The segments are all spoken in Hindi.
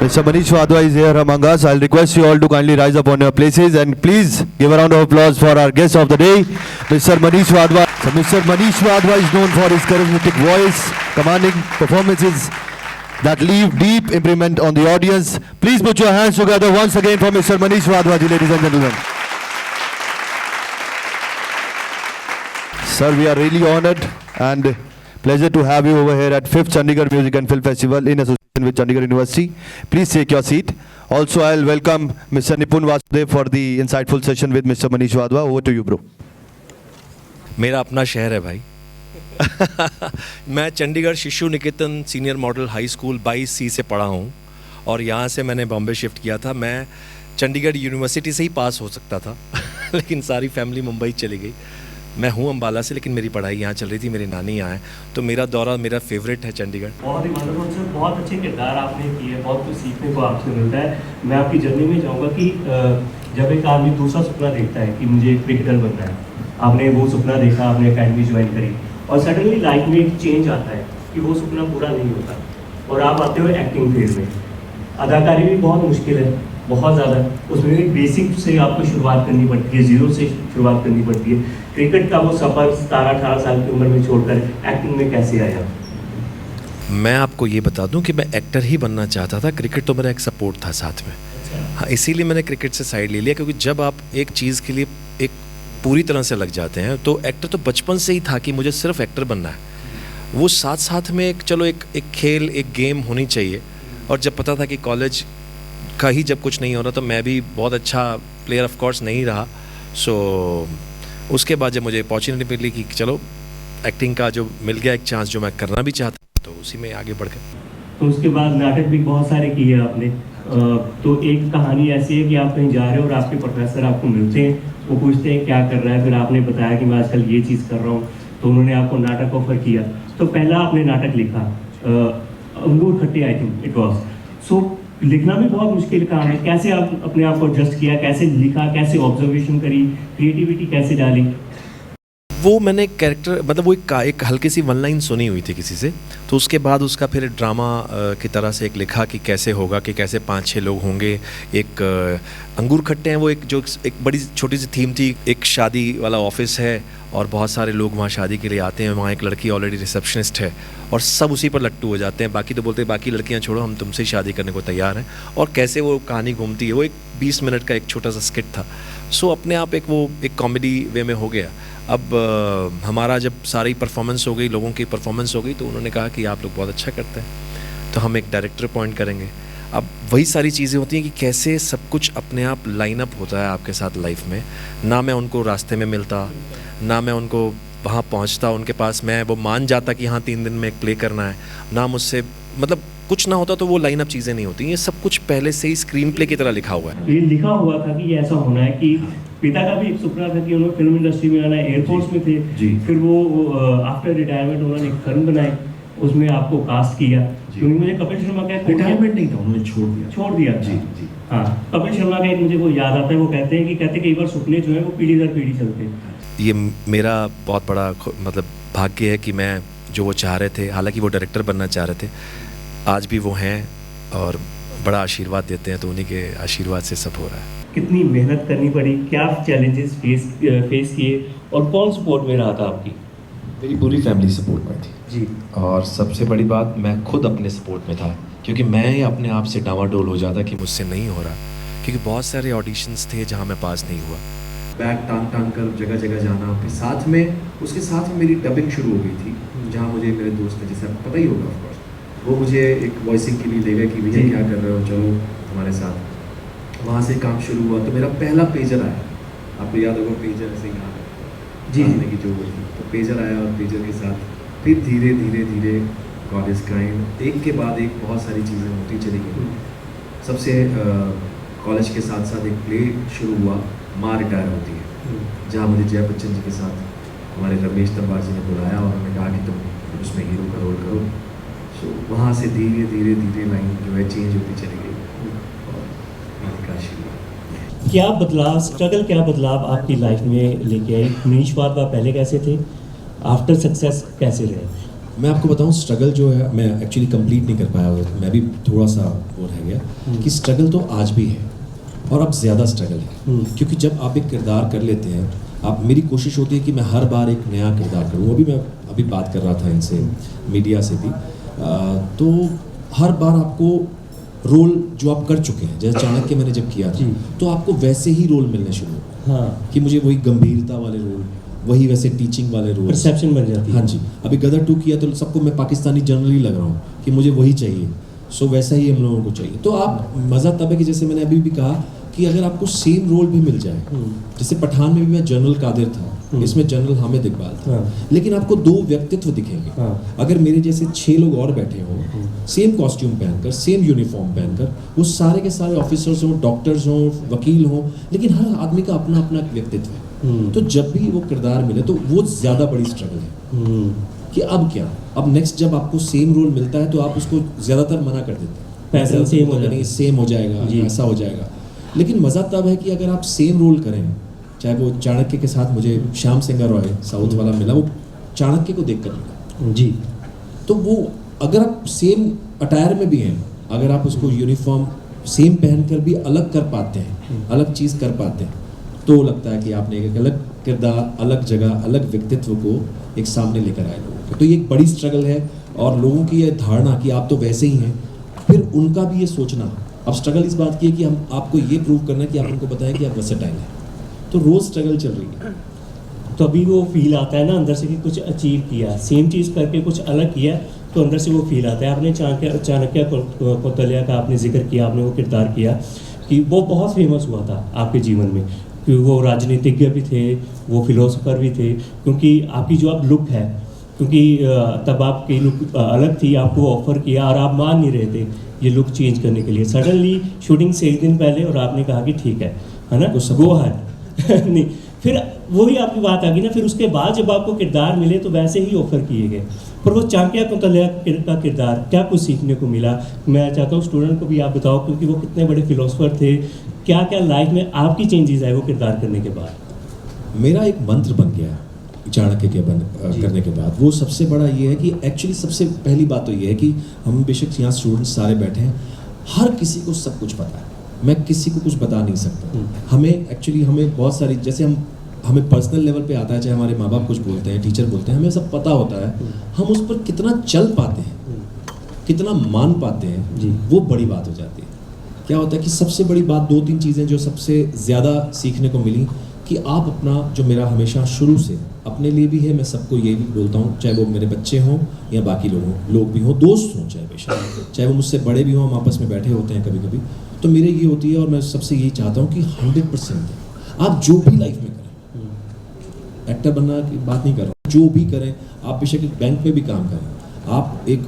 Mr. Manish Wadhwa is here among us. I'll request you all to kindly rise up on your places and please give a round of applause for our guest of the day, Mr. Manish Wadhwa. So Mr. Manish Wadhwa is known for his charismatic voice, commanding performances that leave deep imprint on the audience. Please put your hands together once again for Mr. Manish Wadhwa, ladies and gentlemen. Sir, we are really honored and pleasure to have you over here at 5th Chandigarh Music and Film Festival in association with Chandigarh University. Please take your seat. Also, I'll welcome Mr. Nipun Vasudev for the insightful session with Mr. Manish Wadhwa. Over to you, bro. मेरा अपना शहर है भाई. मैं Chandigarh Shishu Niketan senior model high school 22C से पढ़ा हूँ और यहाँ से मैंने बॉम्बे शिफ्ट किया था. मैं चंडीगढ़ यूनिवर्सिटी से ही पास हो सकता था लेकिन सारी फैमिली मुंबई चली गई. मैं हूँ अम्बाला से लेकिन मेरी पढ़ाई यहाँ चल रही थी. मेरी नानी यहाँ है तो मेरा दौरा मेरा फेवरेट है चंडीगढ़. बहुत ही वंडरफुल सर, बहुत अच्छे किरदार आपने किए, बहुत कुछ सीखने को आपसे मिलता है. मैं आपकी जर्नी में चाहूँगा कि जब एक आदमी दूसरा सपना देखता है कि मुझे क्रिकेटर बनना है, आपने वो सपना देखा, आपने अकेडमी ज्वाइन करी और सडनली लाइफ में एक चेंज आता है कि वो सपना पूरा नहीं होता और आप आते हो एक्टिंग फील्ड में. अदाकारी भी बहुत मुश्किल है, बहुत ज़्यादा. उसमें भी बेसिक से आपको शुरुआत करनी पड़ती है, जीरो से शुरुआत करनी पड़ती है. क्रिकेट का वो सफ़र 17-18 साल की उम्र में छोड़कर एक्टिंग में कैसे आया? मैं आपको ये बता दूं कि मैं एक्टर ही बनना चाहता था. क्रिकेट तो मेरा एक सपोर्ट था साथ में. हाँ, इसीलिए मैंने क्रिकेट से साइड ले लिया क्योंकि जब आप एक चीज़ के लिए एक पूरी तरह से लग जाते हैं तो एक्टर तो बचपन से ही था कि मुझे सिर्फ एक्टर बनना है. वो साथ साथ में एक चलो एक खेल एक गेम होनी चाहिए. और जब पता था कि कॉलेज का ही जब कुछ नहीं हो रहा तो मैं भी बहुत अच्छा प्लेयर ऑफ कोर्स नहीं रहा. सो उसके बाद जब मुझे अपॉर्चुनिटी मिली कि चलो एक्टिंग का जो मिल गया एक चांस जो मैं करना भी चाहता तो उसी में आगे बढ़ गए. तो उसके बाद नाटक भी बहुत सारे किए आपने. तो एक कहानी ऐसी है कि आप कहीं जा रहे हो और आपके प्रोफेसर आपको मिलते हैं, वो पूछते हैं क्या कर रहा है, फिर आपने बताया कि मैं आजकल ये चीज़ कर रहा हूँ, तो उन्होंने आपको नाटक ऑफर किया. तो पहला आपने नाटक लिखा अंगूर खट्टे, आई थिंक इट वॉज. सो लिखना भी बहुत मुश्किल काम है. कैसे आप अपने आप को एडजस्ट किया, कैसे लिखा, कैसे ऑब्जर्वेशन करी, क्रिएटिविटी कैसे डाली? वो मैंने कैरेक्टर मतलब वो एक हल्की सी वन लाइन सुनी हुई थी किसी से, तो उसके बाद उसका फिर ड्रामा की तरह से एक लिखा कि कैसे होगा, कि कैसे 5-6 लोग होंगे. एक अंगूर खट्टे हैं वो एक बड़ी छोटी सी थीम थी. एक शादी वाला ऑफिस है और बहुत सारे लोग वहाँ शादी के लिए आते हैं. वहाँ एक लड़की ऑलरेडी रिसेप्शनिस्ट है और सब उसी पर लट्टू हो जाते हैं. बाकी तो बोलते हैं बाकी लड़कियाँ छोड़ो, हम तुमसे ही शादी करने को तैयार हैं. और कैसे वो कहानी घूमती है. वो एक 20 मिनट का एक छोटा सा स्किट था. सो अपने आप एक कॉमेडी वे में हो गया. अब हमारा जब सारी परफॉर्मेंस हो गई, लोगों की परफॉर्मेंस हो गई, तो उन्होंने कहा कि आप लोग बहुत अच्छा करते हैं तो हम एक डायरेक्टर अपॉइंट करेंगे. अब वही सारी चीज़ें होती हैं कि कैसे सब कुछ अपने आप लाइन अप होता है आपके साथ लाइफ में. ना मैं उनको रास्ते में मिलता, ना मैं उनको वहाँ पहुँचता उनके पास, मैं वो मान जाता कि हाँ 3 दिन में एक प्ले करना है, ना मुझसे मतलब कुछ ना होता. तो वो लाइन अप चीज़ें नहीं होती. ये सब कुछ पहले से ही स्क्रीन प्ले की तरह लिखा हुआ है. ये लिखा हुआ था कि ये ऐसा होना है कि पिता का भी एक सपना था कि उन्होंने फिल्म इंडस्ट्री में आना है. एयरफोर्स में थे जी. फिर वो आफ्टर रिटायरमेंट उन्होंने एक फिल्म बनाई, उसमें आपको कास्ट किया. क्योंकि मुझे कपिल शर्मा का रिटायरमेंट नहीं था, उन्होंने छोड़ दिया जी. हाँ, कपिल शर्मा का एक मुझे वो याद आता है. वो कहते हैं कि कई बार सपने जो है वो पीढ़ी दर पीढ़ी चलते हैं. ये मेरा बहुत बड़ा मतलब भाग्य है कि मैं जो वो चाह रहे थे, हालांकि वो डायरेक्टर बनना चाह रहे थे, आज भी वो हैं और बड़ा आशीर्वाद देते हैं. तो उन्हीं के आशीर्वाद से सब हो रहा है. कितनी मेहनत करनी पड़ी, क्या चैलेंजेस फेस किए और कौन सपोर्ट में रहा था आपकी? मेरी पूरी फैमिली सपोर्ट में थी जी. और सबसे बड़ी बात मैं खुद अपने सपोर्ट में था क्योंकि मैं ही अपने आप से डावाडोल हो जाता कि मुझसे नहीं हो रहा. क्योंकि बहुत सारे ऑडिशंस थे जहाँ मैं पास नहीं हुआ. बैग टांग कर जगह जगह जाना. फिर साथ में उसके साथ में मेरी डबिंग शुरू हो गई थी जहाँ मुझे मेरे दोस्त ने, जैसे आपको पता ही होगा ऑफकोर्स, वो मुझे एक वॉइसिंग के लिए ले गए कि भैया क्या कर रहे हो, चलो हमारे साथ. वहाँ से काम शुरू हुआ. तो मेरा पहला पेजर आया, आपको याद होगा पेजर ऐसे यहाँ जी की जो हुई थी. तो पेजर आया और पेजर के साथ फिर धीरे धीरे धीरे गॉड इज काइंड एक के बाद एक बहुत सारी चीज़ें होती चली गई. सबसे कॉलेज के साथ साथ एक प्ले शुरू हुआ, माँ रिटायर होती है, जहाँ मुझे जय बच्चन जी के साथ हमारे रमेश तंबार जी ने बुलाया और उन्होंने कहा कि तुम उसमें हीरो का रोल करो. सो वहाँ से धीरे धीरे धीरे लाइन जो है चेंज होती चली गई. क्या बदलाव, स्ट्रगल क्या बदलाव आपकी लाइफ में लेके आई? मनीष वाधवा पहले कैसे थे, आफ्टर सक्सेस कैसे रहे? मैं आपको बताऊं स्ट्रगल जो है मैं एक्चुअली कंप्लीट नहीं कर पाया, मैं भी थोड़ा सा वो रह गया कि स्ट्रगल तो आज भी है और अब ज़्यादा स्ट्रगल है, क्योंकि जब आप एक किरदार कर लेते हैं, आप मेरी कोशिश होती है कि मैं हर बार एक नया किरदार करूँ। अभी मैं बात कर रहा था इनसे, मीडिया से भी, तो हर बार आपको रोल जो आप कर चुके हैं, जैसे चाणक्य मैंने जब किया था तो आपको वैसे ही रोल मिलने शुरू हो, हाँ, कि मुझे वही गंभीरता वाले रोल, वही वैसे टीचिंग वाले रोल, परसेप्शन बन जाती है। हाँ जी। अभी गदर 2 किया तो सबको मैं पाकिस्तानी जनरली लग रहा हूँ कि मुझे वही चाहिए, सो वैसा ही हम लोगों को चाहिए। तो आप मज़ा तब है कि जैसे मैंने अभी भी कहा कि अगर आपको सेम रोल भी मिल जाए, जैसे पठान में भी मैं जनरल कादिर था, इसमें जनरल हामिद इकबाल था, लेकिन आपको 2 व्यक्तित्व दिखेंगे। अगर मेरे जैसे 6 लोग और बैठे हों, सेम कॉस्ट्यूम पहनकर, सेम यूनिफॉर्म पहनकर, वो सारे के सारे ऑफिसर्स हों, डॉक्टर्स हों, वकील हों, लेकिन हर आदमी का अपना अपना व्यक्तित्व है। तो जब भी वो किरदार मिले तो वो ज़्यादा बड़ी स्ट्रगल है कि अब क्या, अब नेक्स्ट जब आपको सेम रोल मिलता है तो आप उसको ज़्यादातर मना कर देते हैं, पैटर्न सेम हो जाएगा, सेम हो जाएगा, ऐसा हो जाएगा। लेकिन मज़ा तब है कि अगर आप सेम रोल करें, चाहे वो चाणक्य के साथ मुझे श्याम सिंह रॉय साउथ वाला मिला, वो चाणक्य को देख कर मिला जी, तो वो अगर आप सेम अटायर में भी हैं, अगर आप उसको यूनिफॉर्म सेम पहनकर भी अलग कर पाते हैं, अलग चीज़ कर पाते हैं, तो लगता है कि आपने एक अलग किरदार, अलग जगह, अलग व्यक्तित्व को एक सामने लेकर आए लोगों को। तो ये एक बड़ी स्ट्रगल है, और लोगों की ये धारणा कि आप तो वैसे ही हैं, फिर उनका भी ये सोचना। अब स्ट्रगल इस बात की है कि हम आपको ये प्रूव करना है कि आप उनको बताएं कि आप वर्सेटाइल हैं, तो रोज़ स्ट्रगल चल रही है। तो अभी वो फील आता है ना अंदर से कि कुछ अचीव किया, सेम चीज़ करके कुछ अलग किया, तो अंदर से वो फील आता है। आपने चाणक्य कौटिल्य का आपने जिक्र किया, आपने वो किरदार किया कि वो बहुत फेमस हुआ था आपके जीवन में, कि वो राजनीतिज्ञ भी थे, वो फिलोसोफर भी थे, क्योंकि आपकी जो अब लुक है, क्योंकि तब आपकी लुक अलग थी, आपको ऑफर किया और आप मान नहीं रहे थे ये लुक चेंज करने के लिए। सडनली शूटिंग से 1 दिन पहले और आपने कहा कि ठीक है ना, गो अहेड नहीं, फिर वही आपकी बात आ गई ना। फिर उसके बाद जब आपको किरदार मिले तो वैसे ही ऑफर किए गए, पर वो चाणक्य कौटिल्य का किरदार क्या कुछ सीखने को मिला, मैं चाहता हूँ स्टूडेंट को भी आप बताओ, क्योंकि वो कितने बड़े फिलोसोफर थे, क्या क्या लाइफ में आपकी चेंजेस आए वो किरदार करने के बाद? मेरा एक मंत्र बन गया चाणक्य के करने के बाद। वो सबसे बड़ा ये है कि एक्चुअली सबसे पहली बात तो ये है कि हम बेशक यहाँ स्टूडेंट्स सारे बैठे हैं, हर किसी को सब कुछ पता है, मैं किसी को कुछ बता नहीं सकता। हमें एक्चुअली हमें बहुत सारी, जैसे हमें पर्सनल लेवल पे आता है, चाहे हमारे माँ बाप कुछ बोलते हैं, टीचर बोलते हैं, हमें सब पता होता है, हम उस पर कितना चल पाते हैं, कितना मान पाते हैं, वो बड़ी बात हो जाती है। क्या होता है कि सबसे बड़ी बात 2-3 चीज़ें जो सबसे ज़्यादा सीखने को मिली, कि आप अपना, जो मेरा हमेशा शुरू से अपने लिए भी है, मैं सबको ये भी बोलता हूँ, चाहे वो मेरे बच्चे हों या बाकी लोग भी हों, दोस्त हों, चाहे बेशक, चाहे वो मुझसे बड़े भी हों, हम आपस में बैठे होते हैं कभी कभी, तो मेरे ये होती है, और मैं सबसे यही चाहता हूँ कि 100% आप जो भी लाइफ में करें, एक्टर बनना की बात नहीं कर रहा हूँ, जो भी करें, आप बेशक एक बैंक में भी काम करें, आप एक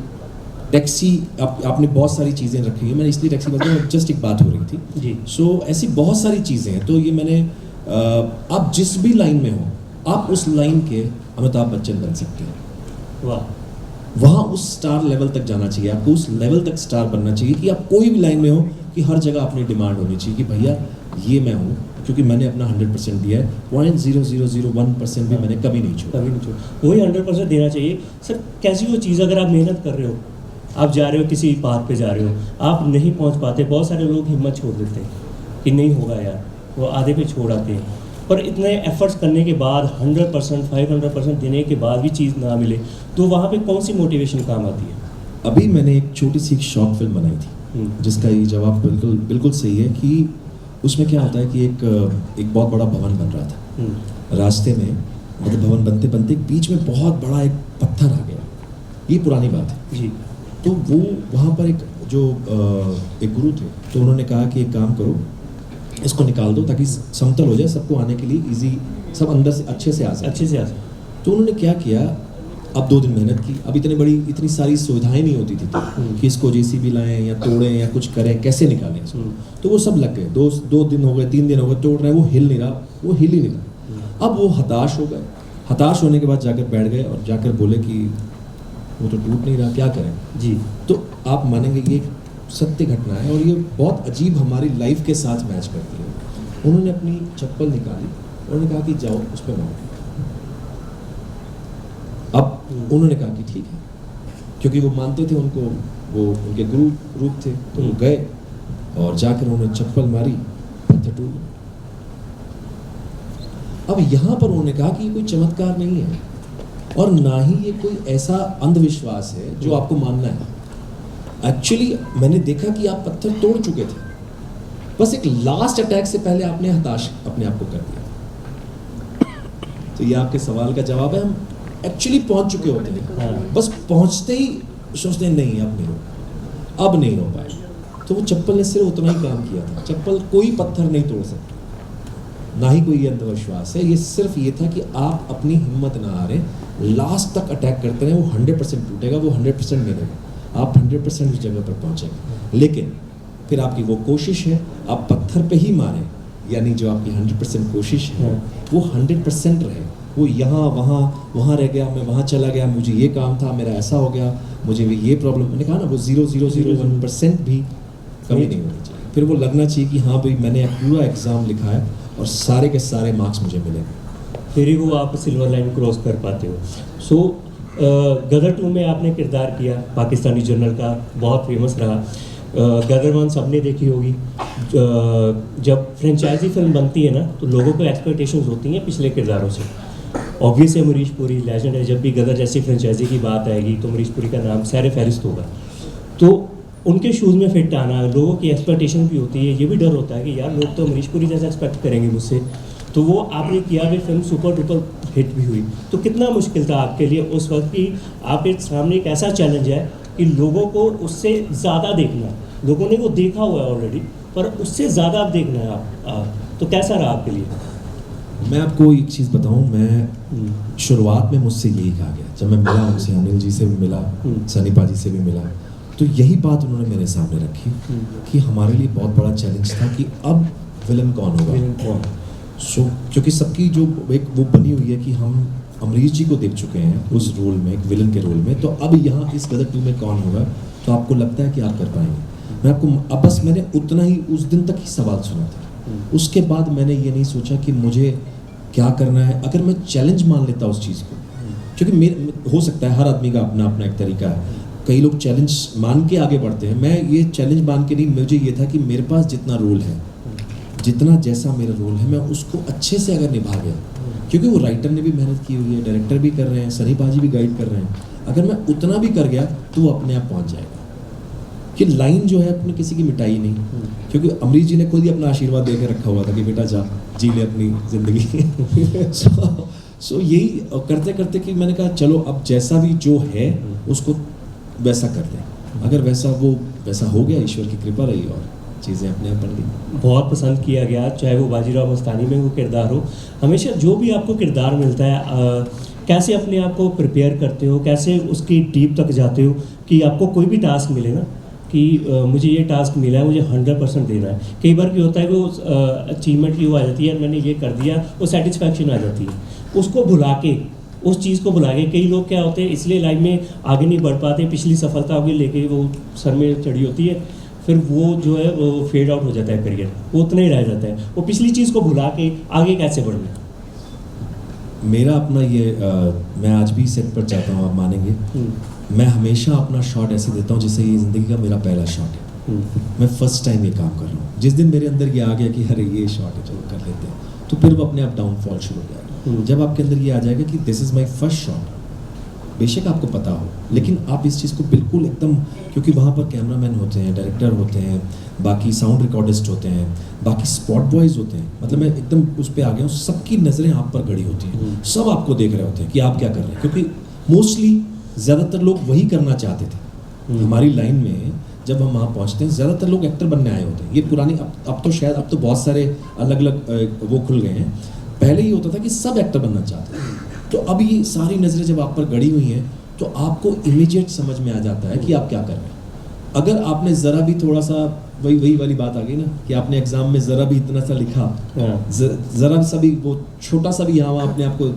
टैक्सी, आपने बहुत सारी चीज़ें रखी हैं, मैंने इसलिए टैक्सी बता, जस्ट एक बात हो रही थी जी। सो ऐसी बहुत सारी चीज़ें हैं, तो ये मैंने आप जिस भी लाइन में हो, आप उस लाइन के अमिताभ बच्चन बन सकते हैं। वाह, वहाँ उस स्टार लेवल तक जाना चाहिए, आपको उस लेवल तक स्टार बनना चाहिए कि आप कोई भी लाइन में हो, कि हर जगह अपनी डिमांड होनी चाहिए कि भैया ये मैं हूँ, क्योंकि मैंने अपना 100% दिया है, 0.0001% भी मैंने कभी नहीं छोड़ा। वही 100% देना चाहिए। सर, कैसी वो चीज़, अगर आप मेहनत कर रहे हो, आप जा रहे हो किसी पाथ पे जा रहे हो, आप नहीं पहुंच पाते, बहुत सारे लोग हिम्मत छोड़ देते हैं कि नहीं होगा यार, वो आधे पे छोड़ आते हैं, पर इतने एफर्ट्स करने के बाद 100% 500% देने के बाद भी चीज़ ना मिले, तो वहाँ पे कौन सी मोटिवेशन काम आती है? अभी मैंने एक छोटी सी शॉर्ट फिल्म बनाई थी, जिसका ये जवाब बिल्कुल सही है, कि उसमें क्या होता है कि एक बहुत बड़ा भवन बन रहा था, रास्ते में, मतलब भवन बनते बनते बीच में बहुत बड़ा एक पत्थर आ गया, ये पुरानी बात है जी। तो वो वहाँ पर एक गुरु थे, तो उन्होंने कहा कि एक काम करो, इसको निकाल दो ताकि समतल हो जाए, सबको आने के लिए इजी, सब अंदर से अच्छे से आ सके। तो उन्होंने क्या किया, अब 2 दिन मेहनत की, अब इतनी सारी सुविधाएं नहीं होती थी कि इसको जेसीबी लाएं या तोड़ें या कुछ करें, कैसे निकालें इसको, तो वो सब लग गए, 2 दिन हो गए, 3 दिन हो गए, तोड़ रहे, वो हिल नहीं रहा। अब वो हताश हो गए, हताश होने के बाद जाकर बैठ गए और जाकर बोले कि वो तो टूट नहीं रहा, क्या करें जी। तो आप मानेंगे ये सत्य घटना है, और ये बहुत अजीब हमारी लाइफ के साथ मैच करती है। उन्होंने अपनी चप्पल निकाली, उन्होंने कहा कि जाओ उस पर मारो। अब उन्होंने कहा कि ठीक है, क्योंकि वो मानते थे उनको, वो उनके गुरु रूप थे, तो वो गए और जाकर उन्होंने चप्पल मारी, पत्थर टूट गया। अब यहाँ पर उन्होंने कहा कि ये कोई चमत्कार नहीं है और ना ही ये कोई ऐसा अंधविश्वास है जो आपको मानना है। एक्चुअली मैंने देखा कि आप पत्थर तोड़ चुके थे, बस एक लास्ट अटैक से पहले आपने हताश अपने आप को कर दिया। तो ये आपके सवाल का जवाब है, हम एक्चुअली पहुंच चुके होते हैं, बस पहुंचते ही सोचते हैं नहीं अब नहीं हो पाए। तो वो चप्पल ने सिर्फ उतना ही काम किया था। चप्पल कोई पत्थर नहीं तोड़ सकता, ना ही कोई ये अंधविश्वास है। ये सिर्फ ये था कि आप अपनी हिम्मत ना हारें, लास्ट तक अटैक करते रहें। वो 100% टूटेगा, वो 100% मिलेगा, आप 100% उस जगह पर पहुंचेंगे। लेकिन फिर आपकी वो कोशिश है, आप पत्थर पे ही मारें, यानी जो आपकी 100% कोशिश है वो 100% रहे। वो यहाँ वहाँ रह गया, मैं वहाँ चला गया, मुझे ये काम था, मेरा ऐसा हो गया, मुझे भी ये प्रॉब्लम, मैंने कहा ना वो 0.001% भी कमी नहीं होनी चाहिए। फिर वो लगना चाहिए कि हाँ भाई मैंने पूरा एग्ज़ाम लिखा है और सारे के सारे मार्क्स मुझे मिले, फिर ही वो आप सिल्वर लाइन क्रॉस कर पाते हो। सो गदर 2 में आपने किरदार किया पाकिस्तानी जनरल का, बहुत फेमस रहा। गदर 1 सबने देखी होगी। जब फ्रेंचाइजी फिल्म बनती है ना तो लोगों को एक्सपेक्टेशंस होती हैं पिछले किरदारों से। ऑब्वियस है अमरीश पुरी लेजेंड है, जब भी गदर जैसी फ्रेंचाइजी की बात आएगी तो अमरीश पुरी का नाम सैर फहरिस्त होगा। तो उनके शूज़ में फिट आना, लोगों की एक्सपेक्टेशन भी होती है, ये भी डर होता है कि यार लोग तो अमरीश पुरी जैसा एक्सपेक्ट करेंगे मुझसे। तो वो आपने किया भी, फिल्म सुपर डुपर हिट भी हुई। तो कितना मुश्किल था आपके लिए उस वक्त कि आपके सामने एक ऐसा चैलेंज है कि लोगों को उससे ज़्यादा देखना, लोगों ने वो देखा हुआ है ऑलरेडी, पर उससे ज़्यादा आप देखना है आप तो कैसा रहा आपके लिए? मैं आपको एक चीज़ बताऊं, मैं शुरुआत में मुझसे यही कहा गया, जब मैं मिला उनसे, अनिल जी से भी मिला, सनी पाजी से भी मिला, तो यही बात उन्होंने मेरे सामने रखी कि हमारे लिए बहुत बड़ा चैलेंज था कि अब विलन कौन होगा। सो क्योंकि सबकी जो एक वो बनी हुई है कि हम अमरीश जी को देख चुके हैं उस रोल में, एक विलन के रोल में, तो अब यहाँ इस गदर 2 में कौन होगा, तो आपको लगता है कि आप कर पाएंगे। मैं आपको अब बस मैंने उतना ही उस दिन तक ही सवाल सुना था, उसके बाद मैंने ये नहीं सोचा कि मुझे क्या करना है। अगर मैं चैलेंज मान लेता उस चीज़ को, क्योंकि मेरे हो सकता है हर आदमी का अपना अपना एक तरीका है, कई लोग चैलेंज मान के आगे बढ़ते हैं, मैं ये चैलेंज मान के नहीं, मुझे ये था कि मेरे पास जितना रोल है, जितना जैसा मेरा रोल है, मैं उसको अच्छे से अगर निभा गया, क्योंकि वो राइटर ने भी मेहनत की हुई है, डायरेक्टर भी कर रहे हैं, सनी पाजी भी गाइड कर रहे हैं, अगर मैं उतना भी कर गया तो वो अपने आप पहुंच जाएगा। कि लाइन जो है अपने किसी की मिटाई नहीं, क्योंकि अमरीश जी ने खुद ही अपना आशीर्वाद दे के रखा हुआ था कि बेटा जा जी ले अपनी ज़िंदगी। सो यही करते करते कि मैंने कहा चलो अब जैसा भी जो है उसको वैसा कर दें, अगर वैसा हो गया, ईश्वर की कृपा रही और चीज़ें अपने आप बन गई। बहुत पसंद किया गया, चाहे वो बाजीराव मस्तानी में वो किरदार हो, हमेशा जो भी आपको किरदार मिलता है कैसे अपने आप को प्रिपेयर करते हो, कैसे उसकी डीप तक जाते हो कि आपको कोई भी टास्क मिले ना कि मुझे ये टास्क मिला है, मुझे 100% देना है। कई बार क्या होता है कि वो अचीवमेंट की वो आ जाती है, मैंने ये कर दिया, वो सेटिस्फैक्शन आ जाती है, उसको भुला के, उस चीज़ को भुला के कई लोग क्या होते हैं इसलिए लाइफ में आगे नहीं बढ़ पाते, पिछली सफलता को लेके वो सर में चढ़ी होती है, फिर वो जो है वो फेड आउट हो जाता है करियर, वो उतना ही रह जाता है। वो पिछली चीज़ को भुला के आगे कैसे बढ़ना? मेरा अपना ये मैं आज भी सेट पर जाता हूँ, आप मानेंगे, मैं हमेशा अपना शॉट ऐसे देता हूँ जैसे ये ज़िंदगी का मेरा पहला शॉट है। मैं फर्स्ट टाइम ये काम कर रहा हूँ, जिस दिन मेरे अंदर ये आ गया कि अरे ये शॉट है चलो कर लेते हैं, तो फिर वो अपने आप डाउनफॉल शुरू हो जाएगा। जब आपके अंदर ये आ जाएगा कि this is my first shot, बेशक आपको पता हो, लेकिन आप इस चीज़ को बिल्कुल एकदम, क्योंकि वहाँ पर कैमरामैन होते हैं, डायरेक्टर होते हैं, बाकी साउंड रिकॉर्डिस्ट होते हैं, बाकी स्पॉट बॉयज़ होते हैं, मतलब मैं एकदम उस पर आ गया हूँ, सबकी नज़रें आप पर गड़ी होती हैं, सब आपको देख रहे होते हैं कि आप क्या कर रहे हैं, क्योंकि मोस्टली ज़्यादातर लोग वही करना चाहते थे। हमारी लाइन में जब हम वहाँ पहुँचते हैं ज़्यादातर लोग एक्टर बनने आए होते हैं। ये पुरानी अब तो शायद अब तो बहुत सारे अलग अलग वो खुल गए हैं, पहले ही होता था कि सब एक्टर बनना चाहते हैं। तो अब ये सारी नज़रें जब आप पर गड़ी हुई हैं तो आपको इमीडिएट समझ में आ जाता है कि आप क्या कर रहे हैं। अगर आपने ज़रा भी थोड़ा सा वही वाली बात आ गई ना कि आपने एग्ज़ाम में ज़रा भी इतना सा लिखा, ज़रा सा भी वो छोटा सा भी यहाँ वहाँ अपने आप को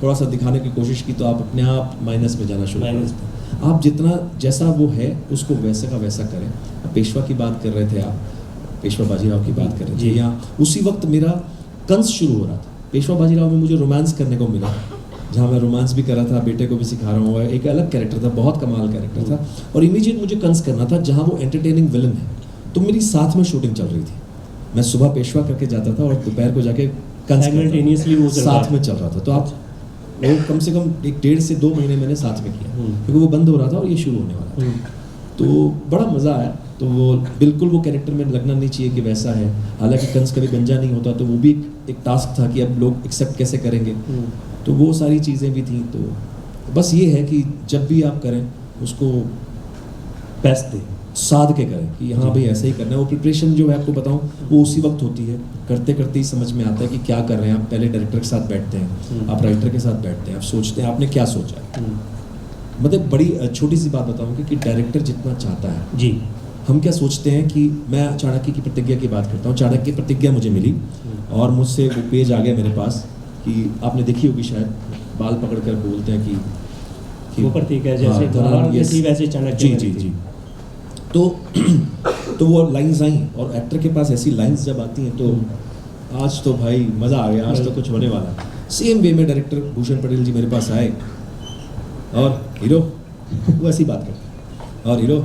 थोड़ा सा दिखाने की कोशिश की, तो आप अपने आप माइनस में जाना शुरू कर देते हैं। आप जितना जैसा वो है उसको वैसे का वैसा करें। पेशवा की बात कर रहे थे आप, पेशवा बाजीराव की बात कर रहे थे, यहाँ उसी वक्त मेरा कंस शुरू हो रहा था। पेशवा बाजीराव में मुझे रोमांस करने को मिला, जहाँ मैं रोमांस भी कर रहा था, बेटे को भी सिखा रहा हूँ, एक अलग कैरेक्टर था, बहुत कमाल कैरेक्टर था। और इमीडिएट मुझे कंस करना था जहाँ वो एंटरटेनिंग विलन है, तो मेरी साथ में शूटिंग चल रही थी। मैं सुबह पेशवा करके जाता था और दोपहर को जाके कंस Simultaneously वो चल रहा साथ में चल रहा था। तो आप वो कम से कम 1.5 से 2 महीने मैंने साथ में किया, क्योंकि वो बंद हो रहा था और ये शुरू होने वाला था। तो बड़ा मज़ा आया। तो वो बिल्कुल वो कैरेक्टर में लगना नहीं चाहिए कि वैसा है। हालांकि कंस कभी गंजा नहीं होता, तो वो भी एक टास्क था कि अब लोग एक्सेप्ट कैसे करेंगे। तो वो सारी चीज़ें भी थी। तो बस ये है कि जब भी आप करें उसको बेस्ट दे, साध के करें कि हाँ भाई ऐसा ही करना है। वो प्रिपरेशन जो मैं आपको बताऊँ वो उसी वक्त होती है, करते करते ही समझ में आता है कि क्या कर रहे हैं। आप पहले डायरेक्टर के साथ बैठते हैं, आप राइटर के साथ बैठते हैं, आप सोचते हैं आपने क्या सोचा है। मतलब बड़ी छोटी सी बात बताऊँगी कि डायरेक्टर जितना चाहता है जी, हम क्या सोचते हैं कि मैं चाणक्य की प्रतिज्ञा की बात करता हूँ। चाणक्य की प्रतिज्ञा मुझे मिली और मुझसे वो पेज आ गया मेरे पास कि आपने देखी होगी शायद, बाल पकड़ कर बोलते हैं कि वो प्रतिज्ञा जैसे हाँ, भगवान की yes, थी वैसे चाणक्य जी की जी थी। जी। तो वो लाइंस आई और एक्टर के पास ऐसी लाइंस जब आती हैं तो आज तो भाई मज़ा आ गया, आज तो कुछ होने वाला है। सेम वे में डायरेक्टर भूषण पटेल जी मेरे पास आए और हीरो वो ऐसी बात करते और हीरो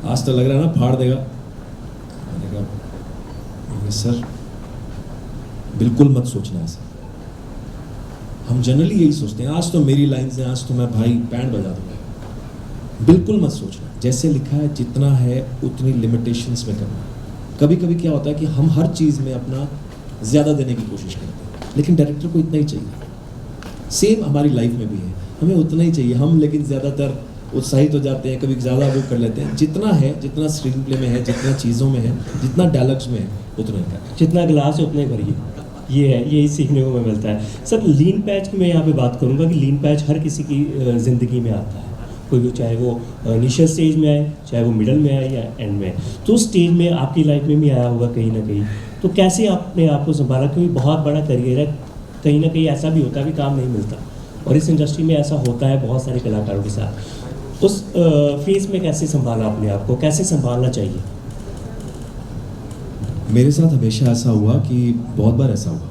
आज तो लग रहा है ना फाड़ देगा। मैंने कहा सर बिल्कुल मत सोचना ऐसा। हम जनरली यही सोचते हैं आज तो मेरी लाइंस हैं, आज तो मैं भाई बैंड बजा दूंगा। बिल्कुल मत सोचना, जैसे लिखा है जितना है उतनी लिमिटेशंस में करना। कभी कभी क्या होता है कि हम हर चीज़ में अपना ज़्यादा देने की कोशिश करते हैं, लेकिन डायरेक्टर को इतना ही चाहिए। सेम हमारी लाइफ में भी है, हमें उतना ही चाहिए। हम लेकिन ज़्यादातर उत्साहित हो जाते हैं, कभी ज़्यादा वो कर लेते हैं। जितना है, जितना स्क्रीन प्ले में है, जितना चीज़ों में है, जितना डायलॉग्स में है, उतना ही करें। जितना गिलास है उतने भरिए, ये है, यही सीखने को हमें मिलता है। सर लीन पैच की मैं यहाँ पे बात करूँगा कि लीन पैच हर किसी की ज़िंदगी में आता है, कोई भी, चाहे वो इनिशियल स्टेज में आए, चाहे वो मिडल में आए या एंड में। तो स्टेज में आपकी लाइफ में भी आया होगा कहीं ना कहीं, तो कैसे आपने आपको संभाला? क्योंकि बहुत बड़ा करियर है, कहीं ना कहीं ऐसा भी होता है कि काम नहीं मिलता, और इस इंडस्ट्री में ऐसा होता है बहुत सारे कलाकारों के साथ। उस फेज में कैसे संभाला अपने आप को, कैसे संभालना चाहिए? मेरे साथ हमेशा ऐसा हुआ कि बहुत बार ऐसा हुआ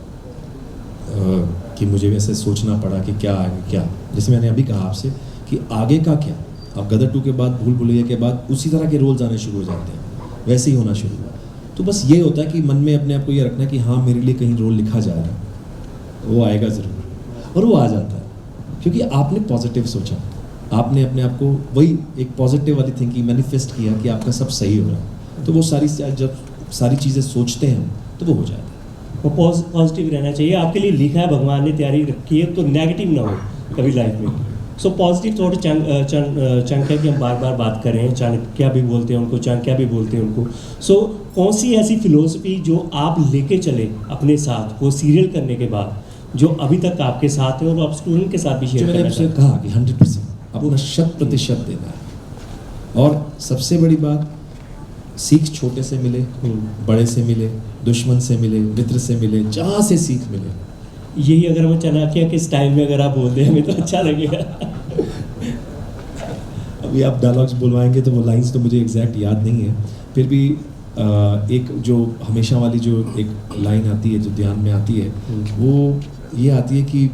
कि मुझे वैसे सोचना पड़ा कि क्या आगे क्या। जैसे मैंने अभी कहा आपसे कि आगे का क्या। अब गदर 2 के बाद, भूल भुलैया के बाद उसी तरह के रोल्स आने शुरू हो जाते हैं, वैसे ही होना शुरू हुआ। तो बस ये होता है कि मन में अपने आप को ये रखना कि हाँ मेरे लिए कहीं रोल लिखा जा रहा है, वो आएगा ज़रूर, और वो आ जाता है क्योंकि आपने पॉजिटिव सोचा, आपने अपने आप को वही एक पॉजिटिव वाली थिंकिंग मैनिफेस्ट किया कि आपका सब सही हो रहा है। तो वो जब सारी चीज़ें सोचते हैं तो वो हो जाता है। वो पॉजिटिव रहना चाहिए। आपके लिए लिखा है, भगवान ने तैयारी रखी है, तो नेगेटिव ना हो कभी लाइफ में। सो पॉजिटिव थोड़े चाणक्य की हम बार बार बात कर रहे हैं, चाणक्य भी बोलते हैं उनको, चाणक्य भी बोलते हैं उनको। सो कौन सी ऐसी फिलोसफी जो आप लेके चले अपने साथ वो सीरियल करने के बाद, जो अभी तक आपके साथ है और आप स्टूडेंट के साथ भी जो शेयर मैंने करना आपसे चाहते हैं? कहा कि 100% अपना 100% देना है। और सबसे बड़ी बात, सीख छोटे से मिले, बड़े से मिले, दुश्मन से मिले, मित्र से मिले, जहाँ से सीख मिले। यही अगर हम चाणक्य के स्टाइल में अगर आप बोल दें हमें तो अच्छा लगेगा। अभी आप डायलॉग्स बुलवाएंगे तो वो लाइंस तो मुझे एग्जैक्ट याद नहीं है, फिर भी एक जो हमेशा वाली जो एक लाइन आती है जो ध्यान में आती है, वो ये आती है कि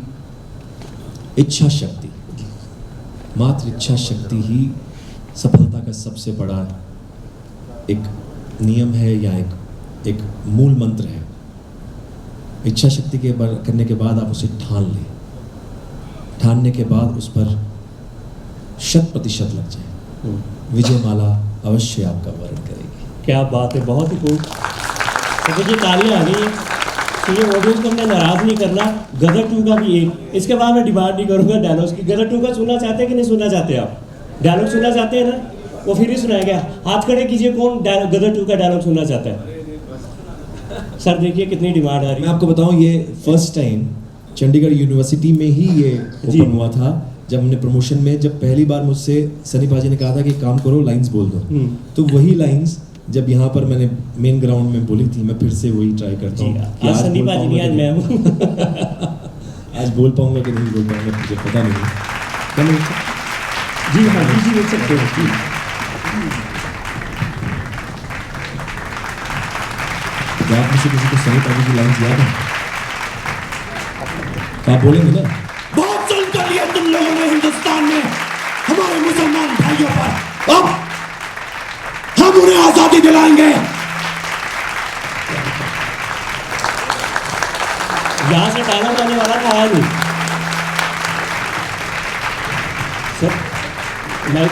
इच्छा शक्ति, मात्र इच्छा शक्ति ही सफलता का सबसे बड़ा एक नियम है या एक मूल मंत्र है। इच्छा शक्ति के करने के बाद आप उसे ठान लें, ठानने के बाद उस पर 100% लग जाए, विजय माला अवश्य आपका वर्ण करेगी। क्या बात है, बहुत ही खूब। तो मुझे तालियां आ गई हैं। तो ये ऑडियंस को हमने नाराज़ नहीं करना। गदर 2 का भी एक, इसके बाद मैं डिमांड नहीं करूँगा डायलॉग्स की। गदर 2 का सुनना चाहते हैं कि नहीं सुनना चाहते? आप डायलॉग सुनना चाहते हैं ना? वो फिर ही सुनाया गया। हाथ खड़े कीजिए, कौन गदर 2 का डायलॉग सुनना चाहता है? सर देखिए कितनी डिमांड आ रही मैं है। आपको बताऊं, ये फर्स्ट टाइम चंडीगढ़ यूनिवर्सिटी में ही ये जी। ओपन हुआ था। जब हमने प्रमोशन में, जब पहली बार मुझसे सनी पाजी ने कहा था कि काम करो, लाइंस बोल दो, तो वही लाइंस जब यहाँ पर मैंने मेन ग्राउंड में बोली थी, मैं फिर से वही ट्राई करता हूँ कि आज सनी बोल पाजी नहीं, आज पाऊंगा मैं हूँ। कि आज बोल पाऊंगा कि नहीं बोल पाऊंगा, मुझे पता नहीं है। क्या मैं जी हाँ जी बोल सकते हो। क्या आप में से किसी को सनी पाजी की लाइंस याद है? तो आप बोलेंगे ना? बहुत जुल्म कर लिया तुम लोगों ने हिंदुस्तान में हमारे मुसलमान भाइयों पर, अब हम उन्हें आजादी दिलाएंगे। यहाँ से डायलॉग आने वाला था आज सर, मैं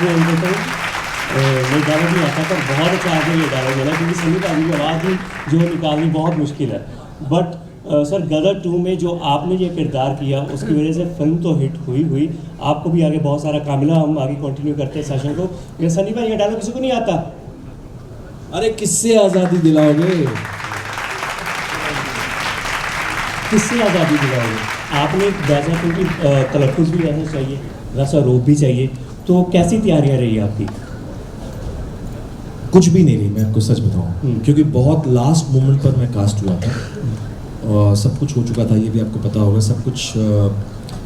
डायलॉग नहीं आता पर बहुत अच्छा आगे ये डायलॉग बोला, क्योंकि सनी भाई की आवाज़ ही जो निकालनी बहुत मुश्किल है। बट सर गदर 2 में जो आपने ये किरदार किया उसकी वजह से फिल्म तो हिट हुई, आपको भी आगे बहुत सारा काम मिला। हम आगे कंटिन्यू करते हैं सेशन को। ये सनी भाई ये डायलॉग किसी को नहीं आता। अरे किससे आजादी दिलाओगे, किससे आज़ादी दिलाओगे? आपने वैसा, क्योंकि तलफ़ुज़ भी वैसा चाहिए, वैसा रूप भी चाहिए, तो कैसी तैयारियां रही आपकी? कुछ भी नहीं रही, मैं आपको सच बताऊं, क्योंकि बहुत लास्ट मोमेंट पर मैं कास्ट हुआ था और सब कुछ हो चुका था, ये भी आपको पता होगा, सब कुछ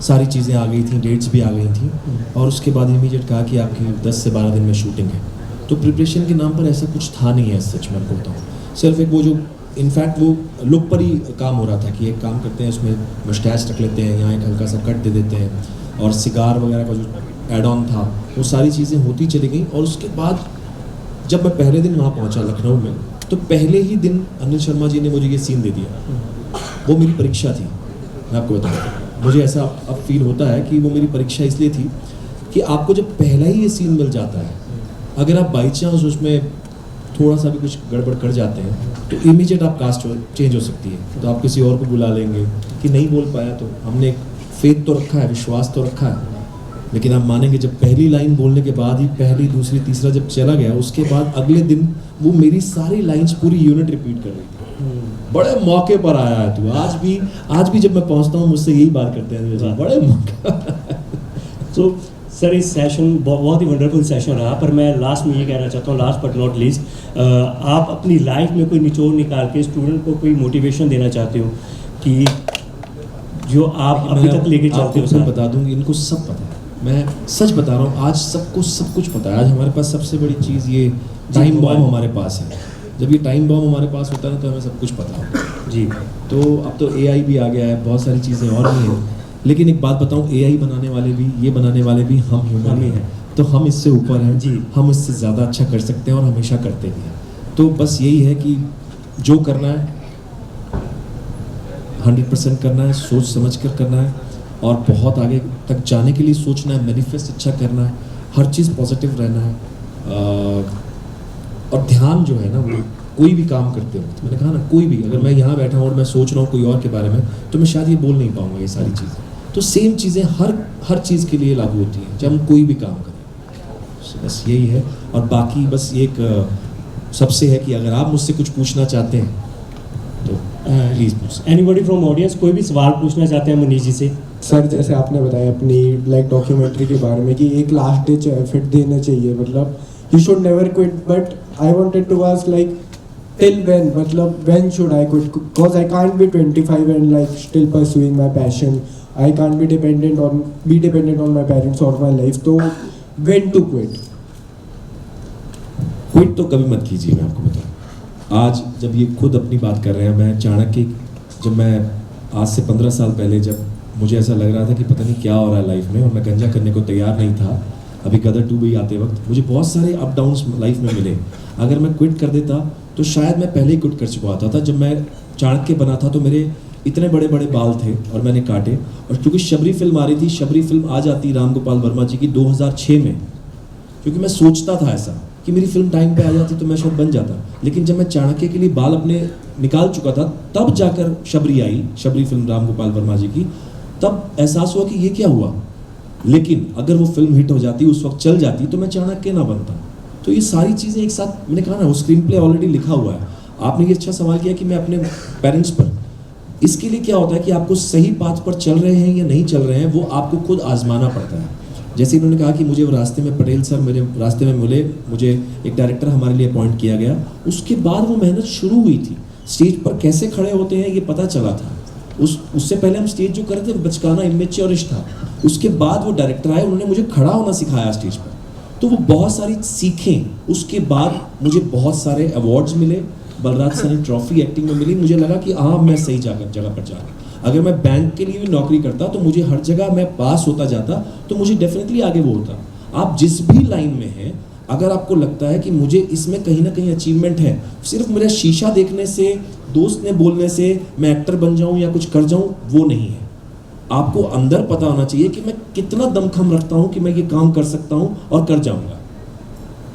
सारी चीज़ें आ गई थी, डेट्स भी आ गई थी, और उसके बाद इमीडिएट कहा कि आपकी 10 से 12 दिन में शूटिंग है। तो प्रिपरेशन के नाम पर ऐसा कुछ था नहीं है, सच में आपको बताऊँ। सिर्फ एक वो जो इनफैक्ट वो लुक पर ही काम हो रहा था कि एक काम करते हैं, उसमें मस्टैच रख लेते हैं, यहाँ एक हल्का सा कट दे देते हैं, और सिगार वगैरह का जो एड ऑन था वो सारी चीज़ें होती चली गई। और उसके बाद जब मैं पहले दिन वहाँ पहुँचा लखनऊ में, तो पहले ही दिन अनिल शर्मा जी ने मुझे ये सीन दे दिया। वो मेरी परीक्षा थी, मैं आपको बताऊँ। मुझे ऐसा अब फील होता है कि वो मेरी परीक्षा इसलिए थी कि आपको जब पहला ही ये सीन मिल जाता है, अगर आप बाई चांस उसमें थोड़ा सा भी कुछ गड़बड़ कर जाते हैं तो इमीडिएट आप कास्ट चेंज हो सकती है, तो आप किसी और को बुला लेंगे कि नहीं बोल पाया। तो हमने फेथ तो रखा है, विश्वास तो रखा है, लेकिन आप मानेंगे जब पहली लाइन बोलने के बाद ही पहली दूसरी तीसरा जब चला गया, उसके बाद अगले दिन वो मेरी सारी लाइंस पूरी यूनिट रिपीट कर रही थी। बड़े मौके पर आया है तू, आज भी जब मैं पहुंचता हूँ मुझसे यही बात करते हैं, बड़े मौके। तो सर इस सेशन बहुत ही वंडरफुल सेशन रहा, पर मैं लास्ट में ये कहना चाहता हूँ, लास्ट बट नॉट लीस्ट, आप अपनी लाइफ में कोई निचोड़ निकाल के स्टूडेंट को कोई मोटिवेशन देना चाहते हो कि जो आप अभी तक लेके चलते हो? सर बता दूंगी, इनको सब पता है, मैं सच बता रहा हूँ, आज सबको सब कुछ पता है। आज हमारे पास सबसे बड़ी चीज़ ये टाइम बॉम्ब हमारे पास है। जब ये टाइम बॉम्ब हमारे पास होता है तो हमें सब कुछ पता होता है जी। तो अब तो AI भी आ गया है, बहुत सारी चीज़ें और भी हैं, लेकिन एक बात बताऊं, AI बनाने वाले भी, ये बनाने वाले भी हम ह्यूमन ही हैं, तो हम इससे ऊपर हैं जी, हम इससे ज़्यादा अच्छा कर सकते हैं और हमेशा करते भी हैं। तो बस यही है कि जो करना है 100% करना है, सोच समझ कर करना है, और बहुत आगे तक जाने के लिए सोचना है, मैनिफेस्ट अच्छा करना है, हर चीज़ पॉजिटिव रहना है। और ध्यान जो है ना, वो कोई भी काम करते हो, मैंने कहा ना, कोई भी, अगर मैं यहाँ बैठा हूँ और मैं सोच रहा हूँ कोई और के बारे में, तो मैं शायद ये बोल नहीं पाऊँगा ये सारी चीज़ें। तो सेम चीज़ें हर चीज़ के लिए लागू होती हैं जब हम कोई भी काम करें। बस यही है, और बाकी बस एक सबसे है कि अगर आप मुझसे कुछ पूछना चाहते हैं तो प्लीज़ पूछ। एनीबॉडी फ्रॉम ऑडियंस कोई भी सवाल पूछना चाहते हैं मनीष जी से? सर जैसे आपने बताया अपनी डॉक्यूमेंट्री के बारे में कि एक लास्ट डिच एफर्ट देना चाहिए, मतलब you should never quit, but I wanted to ask till when, मतलब when should I quit, because I can't be 25 and still pursuing my passion. I can't be dependent on my parents or my life. तो when to quit? क्विट तो कभी मत कीजिए, मैं आपको बताऊँ। आज जब ये खुद अपनी बात कर रहे हैं, मैं चाणक्य, जब मैं आज से 15 साल पहले जब मुझे ऐसा लग रहा था कि पता नहीं क्या हो रहा है लाइफ में, और मैं गंजा करने को तैयार नहीं था, अभी गदर 2 भी आते वक्त मुझे बहुत सारे अप डाउन्स लाइफ में मिले। अगर मैं क्विट कर देता तो शायद मैं पहले ही क्विट कर चुका होता था। जब मैं चाणक्य बना था तो मेरे इतने बड़े बड़े बाल थे और मैंने काटे, और क्योंकि शबरी फिल्म आ रही थी, शबरी फिल्म आ जाती राम गोपाल वर्मा जी की 2006 में, क्योंकि मैं सोचता था ऐसा कि मेरी फिल्म टाइम पे आ जाती तो मैं शायद बन जाता, लेकिन जब मैं चाणक्य के लिए बाल अपने निकाल चुका था तब जाकर शबरी आई, शबरी फिल्म राम गोपाल वर्मा जी की, तब एहसास हुआ कि ये क्या हुआ। लेकिन अगर वो फिल्म हिट हो जाती, उस वक्त चल जाती, तो मैं चाणक्य ना बनता। तो ये सारी चीज़ें एक साथ, मैंने कहा ना, वो स्क्रीन प्ले ऑलरेडी लिखा हुआ है। आपने ये अच्छा सवाल किया कि मैं अपने पेरेंट्स पर, इसके लिए क्या होता है कि आपको सही पाथ पर चल रहे हैं या नहीं चल रहे हैं, वो आपको खुद आजमाना पड़ता है। जैसे इन्होंने कहा कि मुझे रास्ते में पटेल सर मेरे रास्ते में मिले, मुझे एक डायरेक्टर हमारे लिए अपॉइंट किया गया, उसके बाद वो मेहनत शुरू हुई थी। स्टेज पर कैसे खड़े होते हैं ये पता चला था, उससे पहले हम स्टेज जो कर रहे थे बचकाना इमेच्योरिश था। उसके बाद वो डायरेक्टर आए, उन्होंने मुझे खड़ा होना सिखाया स्टेज पर, तो वो बहुत सारी सीखें। उसके बाद मुझे बहुत सारे अवार्ड्स मिले, बलराज सानी ट्रॉफी एक्टिंग में मिली, मुझे लगा कि हाँ मैं सही जगह पर जा रहा हूँ। अगर मैं बैंक के लिए भी नौकरी करता तो मुझे हर जगह मैं पास होता जाता, तो मुझे डेफिनेटली आगे वो होता। आप जिस भी लाइन में हैं, अगर आपको लगता है कि मुझे इसमें कहीं ना कहीं अचीवमेंट है, सिर्फ मेरा शीशा देखने से, दोस्त ने बोलने से मैं एक्टर बन जाऊं या कुछ कर जाऊं, वो नहीं है। आपको अंदर पता होना चाहिए कि मैं कितना दमखम रखता हूं कि मैं ये काम कर सकता हूं और कर जाऊंगा।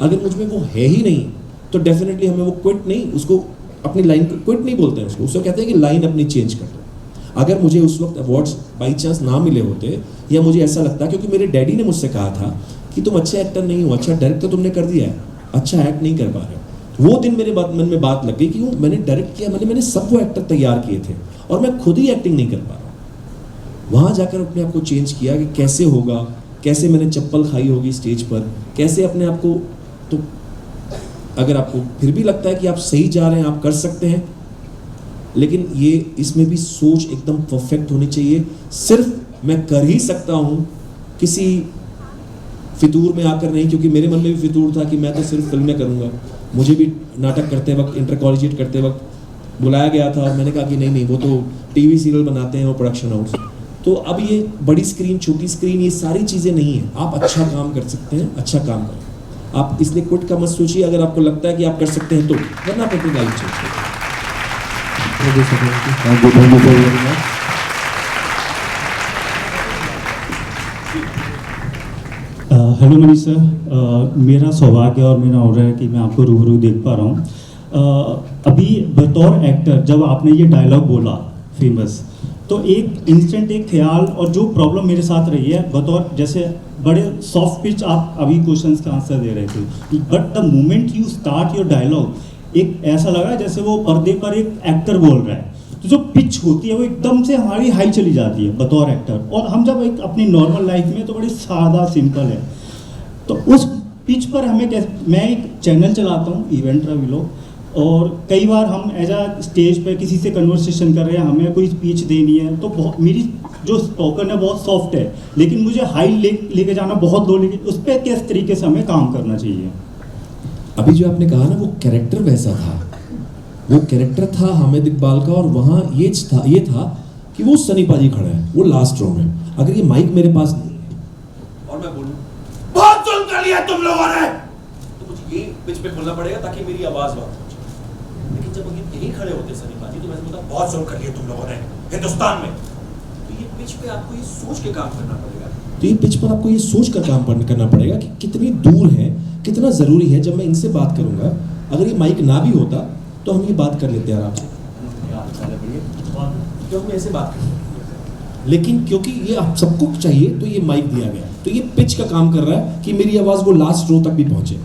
अगर मुझ में वो है ही नहीं तो डेफिनेटली हमें वो क्विट नहीं, उसको अपनी लाइन को क्विट नहीं बोलते हैं, उसको कहते हैं कि लाइन अपनी चेंज कर दो। अगर मुझे उस वक्त अवार्ड्स बाई चांस ना मिले होते, या मुझे ऐसा लगता, क्योंकि मेरे डैडी ने मुझसे कहा था कि तुम अच्छे एक्टर नहीं हो, अच्छा डायरेक्ट तो तुमने कर दिया है, अच्छा एक्ट नहीं कर पा रहे हो। वो दिन मेरे मन में बात लग गई कि मैंने डायरेक्ट किया, मैंने सब वो एक्टर तैयार किए थे और मैं खुद ही एक्टिंग नहीं कर पा रहा। वहाँ जाकर अपने आप को चेंज किया कि कैसे होगा, कैसे मैंने चप्पल खाई होगी स्टेज पर, कैसे अपने आप को। तो अगर आपको फिर भी लगता है कि आप सही जा रहे हैं, आप कर सकते हैं, लेकिन ये इसमें भी सोच एकदम परफेक्ट होनी चाहिए। सिर्फ मैं कर ही सकता हूँ किसी फितूर में आकर नहीं, क्योंकि मेरे मन में भी फितूर था कि मैं तो सिर्फ फिल्में करूँगा। मुझे भी नाटक करते वक्त, इंटर कॉलेजिएट करते वक्त बुलाया गया था, मैंने कहा कि नहीं वो तो टीवी सीरियल बनाते हैं, वो प्रोडक्शन हाउस। तो अब ये बड़ी स्क्रीन, छोटी स्क्रीन, ये सारी चीज़ें नहीं हैं। आप अच्छा काम कर सकते हैं, अच्छा काम करें। आप इसलिए क्विट का मत सोचिए, अगर आपको लगता है कि आप कर सकते हैं तो, वरना आप अपनी लाइफ चेंज करें। हेलो मनीष सर, मेरा सौभाग्य और मेरा ऑर्डर है कि मैं आपको रूबरू देख पा रहा हूँ। अभी बतौर एक्टर जब आपने ये डायलॉग बोला फेमस, तो एक इंस्टेंट एक ख्याल, और जो प्रॉब्लम मेरे साथ रही है बतौर, जैसे बड़े सॉफ्ट पिच आप अभी क्वेश्चंस का आंसर दे रहे थे, but the moment you start your dialogue, एक ऐसा लगा जैसे वो पर्दे पर एक एक्टर बोल रहा है। तो जो पिच होती है वो एकदम से हमारी हाई चली जाती है बतौर एक्टर, और हम जब एक अपनी नॉर्मल लाइफ में तो बड़ी सादा सिंपल है, तो उस पिच पर हमें कैसे, मैं एक चैनल चलाता हूँ इवेंट ट्रैवलो, और कई बार हम एज अ स्टेज पे किसी से कन्वर्सेशन कर रहे हैं, हमें कोई स्पीच देनी है, तो बहुत मेरी जो स्पोकन है बहुत सॉफ्ट है, लेकिन मुझे हाई लेके जाना बहुत लो, लेकिन उस पर किस तरीके से हमें काम करना चाहिए। अभी जो आपने कहा ना, वो कैरेक्टर वैसा था, वो कैरेक्टर था हामिद इकबाल का, और वहाँ ये था कि वो सनी पाजी खड़ा है, वो लास्ट रो में। अगर ये माइक मेरे पास नहीं है और मैं बोलूं बहुत सुन कर लिया तुम लोगों ने, तो मुझे ये पिच पे बोलना पड़ेगा ताकि मेरी आवाज वहां पहुंचे। लेकिन जब ये यहीं खड़े होते सनी पाजी, तो मैं बोलता बहुत सुन कर लिया तुम लोगों ने हिंदुस्तान में। तो ये पिच पे आपको ये सोच के काम करना पड़ेगा, तो ये पिच पर आपको ये सोच कर काम करना पड़ेगा कि कितनी दूर है, कितना जरूरी है। जब मैं इनसे बात करूंगा, अगर ये माइक ना भी होता तो हम ये बात कर लेते हैं आराम से, तो हम ऐसे बात करते हैं। लेकिन क्योंकि ये आप सबको चाहिए, तो ये माइक दिया गया, तो ये पिच का काम कर रहा है कि मेरी आवाज़ वो लास्ट रो तक भी पहुंचे।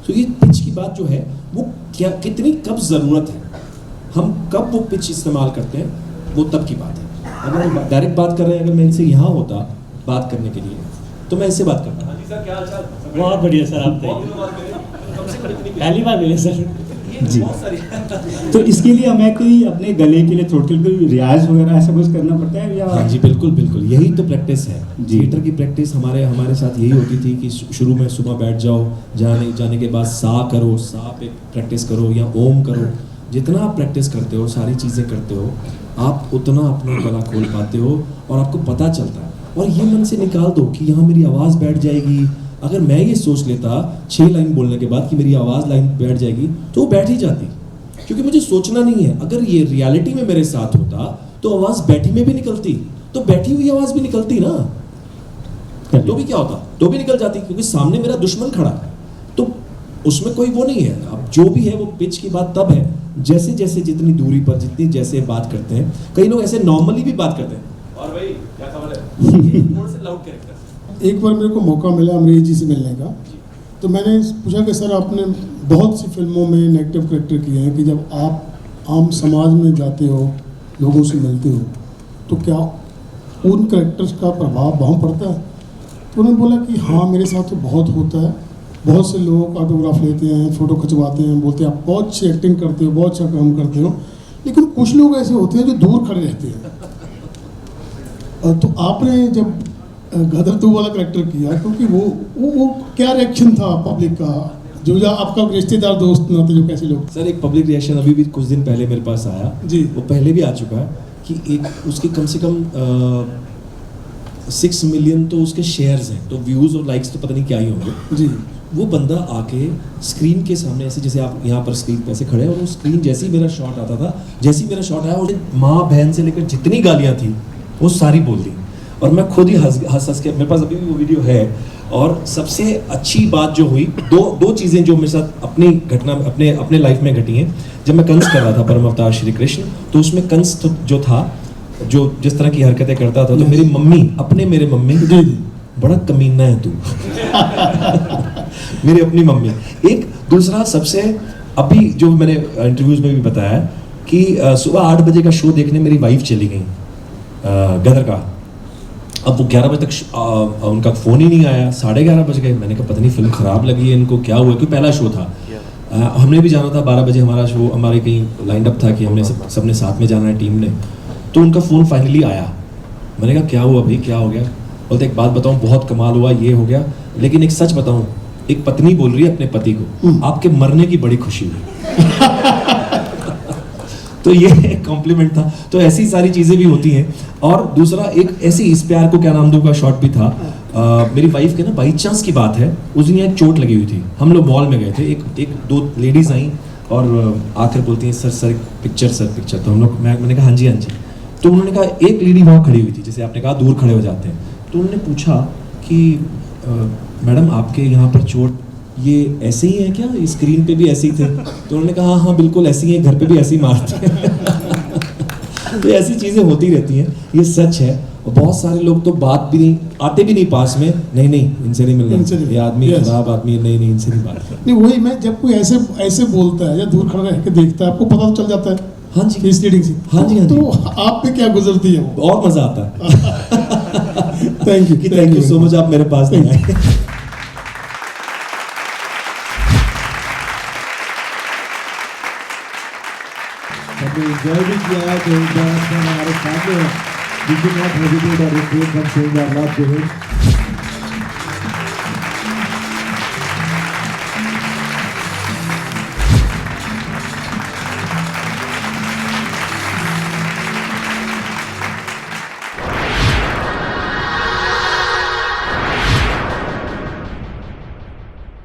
तो ये पिच की बात जो है वो क्या, कितनी कब ज़रूरत है, हम कब वो पिच इस्तेमाल करते हैं, वो तब की बात है। अगर हम डायरेक्ट बात कर रहे हैं, अगर मैं इनसे यहाँ होता बात करने के लिए, तो मैं इससे बात करता। बहुत बढ़िया सर, आप पहली बार मिले सर जी। तो इसके लिए हमें कोई अपने गले के लिए, थ्रोट के लिए कोई रियाज वगैरह ऐसा कुछ करना पड़ता है या? हाँ जी, बिल्कुल बिल्कुल, यही तो प्रैक्टिस है। थिएटर की प्रैक्टिस हमारे साथ यही होती थी कि शुरू में सुबह बैठ जाओ, जाने के बाद सा करो, सा पे प्रैक्टिस करो या ओम करो। जितना आप प्रैक्टिस करते हो, सारी चीज़ें करते हो, आप उतना अपना गला खोल पाते हो और आपको पता चलता है। और ये मन से निकाल दो कि यहाँ मेरी आवाज़ बैठ जाएगी। अगर मैं ये सोच लेता 6 लाइन बोलने के बाद कि मेरी आवाज़ लाइन बैठ जाएगी, तो वो बैठ ही जाती, क्योंकि मुझे सोचना नहीं है। अगर ये रियलिटी में मेरे साथ होता तो आवाज़ बैठी में भी निकलती, तो बैठी हुई आवाज़ भी निकलती ना, तो भी क्या होता, तो भी निकल जाती, क्योंकि सामने मेरा दुश्मन खड़ा है, तो उसमें कोई वो नहीं है। अब जो भी है वो पिच की बात तब है जैसे जैसे जितनी दूरी पर, जितनी जैसे बात करते हैं। कई लोग ऐसे नॉर्मली भी बात करते हैं, और भाई क्या खबर है, थोड़ा सा लाउड कैरेक्टर। एक बार मेरे को मौका मिला अमरीश जी से मिलने का, तो मैंने पूछा कि सर आपने बहुत सी फिल्मों में नेगेटिव कैरेक्टर किए हैं, कि जब आप आम समाज में जाते हो, लोगों से मिलते हो, तो क्या उन कैरेक्टर्स का प्रभाव वहाँ पड़ता है? तो उन्होंने बोला कि हाँ, मेरे साथ तो बहुत होता है। बहुत से लोग ऑटोग्राफ लेते हैं, फ़ोटो खिंचवाते हैं, बोलते हैं आप बहुत अच्छी एक्टिंग करते हो, बहुत अच्छा काम करते हो, लेकिन कुछ लोग ऐसे होते हैं जो दूर खड़े रहते हैं। तो आपने जब गदर 2 वाला कैरेक्टर किया, क्योंकि वो क्या रिएक्शन था पब्लिक का, जो आपका रिश्तेदार दोस्त ना थे, जो कैसे लोग? सर, एक पब्लिक रिएक्शन अभी भी कुछ दिन पहले मेरे पास आया जी, वो पहले भी आ चुका है, कि एक उसके कम से कम 6 मिलियन तो उसके शेयर्स हैं, तो व्यूज़ और लाइक्स तो पता नहीं क्या ही होंगे जी वो बंदा आके स्क्रीन के सामने ऐसे जैसे आप यहाँ पर स्क्रीन पे ऐसे खड़े हैं और वो स्क्रीन जैसे ही मेरा शॉट आता था, जैसे ही मेरा शॉट आया और माँ बहन से लेकर जितनी गालियाँ थी वो सारी बोल दी और मैं खुद ही हंस के, मेरे पास अभी भी वो वीडियो है। और सबसे अच्छी बात जो हुई, दो चीज़ें जो मेरे साथ अपनी घटना अपने लाइफ में घटी हैं। जब मैं कंस कर रहा था परम अवतार श्री कृष्ण, तो उसमें कंस तो जो था, जो जिस तरह की हरकतें करता था, तो मेरी मम्मी मेरे मम्मी बड़ा कमीना है तू मेरी अपनी मम्मी। एक दूसरा सबसे अभी जो मैंने इंटरव्यूज में भी बताया कि सुबह 8 बजे का शो देखने मेरी वाइफ चली गई गदर का। अब वो 11 बजे तक उनका फ़ोन ही नहीं आया, 11:30 बज गए। मैंने कहा पता नहीं फिल्म ख़राब लगी है इनको, क्या हुआ, क्योंकि पहला शो था। हमने भी जाना था 12 बजे, हमारा शो हमारे कहीं लाइंड अप था कि हमने सबने साथ में जाना है टीम ने। तो उनका फ़ोन फाइनली आया। मैंने कहा क्या हुआ भाई, क्या हो गया? बोलते एक बात बताऊं, बहुत कमाल हुआ, ये हो गया, लेकिन एक सच बताऊं, एक पत्नी बोल रही है अपने पति को आपके मरने की बड़ी खुशी हुई तो ये एक कॉम्प्लीमेंट था। तो ऐसी सारी चीज़ें भी होती हैं। और दूसरा एक ऐसी इस प्यार को क्या नाम दूं का शॉट भी था। मेरी वाइफ के ना बाई चांस की बात है, उस दिन एक चोट लगी हुई थी, हम लोग मॉल में गए थे, एक दो लेडीज़ आई और आकर बोलती हैं सर पिक्चर। तो हम लोग मैंने कहा हाँ जी। तो उन्होंने कहा, एक लेडी वहाँ खड़ी हुई थी, जैसे आपने कहा दूर खड़े हो जाते हैं, तो उन्होंने पूछा कि मैडम आपके यहाँ पर चोट ये ऐसे ही है क्या, स्क्रीन पे भी ऐसे ही थे? तो उन्होंने कहा हाँ बिल्कुल ऐसे ही है, घर पे भी ऐसे ही मारते हैं तो ऐसी चीज़ें होती रहती हैं, ये सच है। और बहुत सारे लोग तो बात भी नहीं आते भी नहीं पास में, नहीं इनसे नहीं मिलना, ये आदमी खराब आदमी है, नहीं इनसे नहीं बात करना। नहीं वही मैं, जब कोई ऐसे बोलता है या दूर खड़ा रह के देखता है, आपको पता तो चल जाता है हाँ जी फेस रीडिंग से। हाँ जी तो आप पे क्या गुजरती है वो? बहुत मजा आता है थैंक यू सो मच, आप मेरे पास नहीं आए। एंजॉय भी किया है, तो हमारे सामने है, we should not hesitate or refrain from showing our love to him.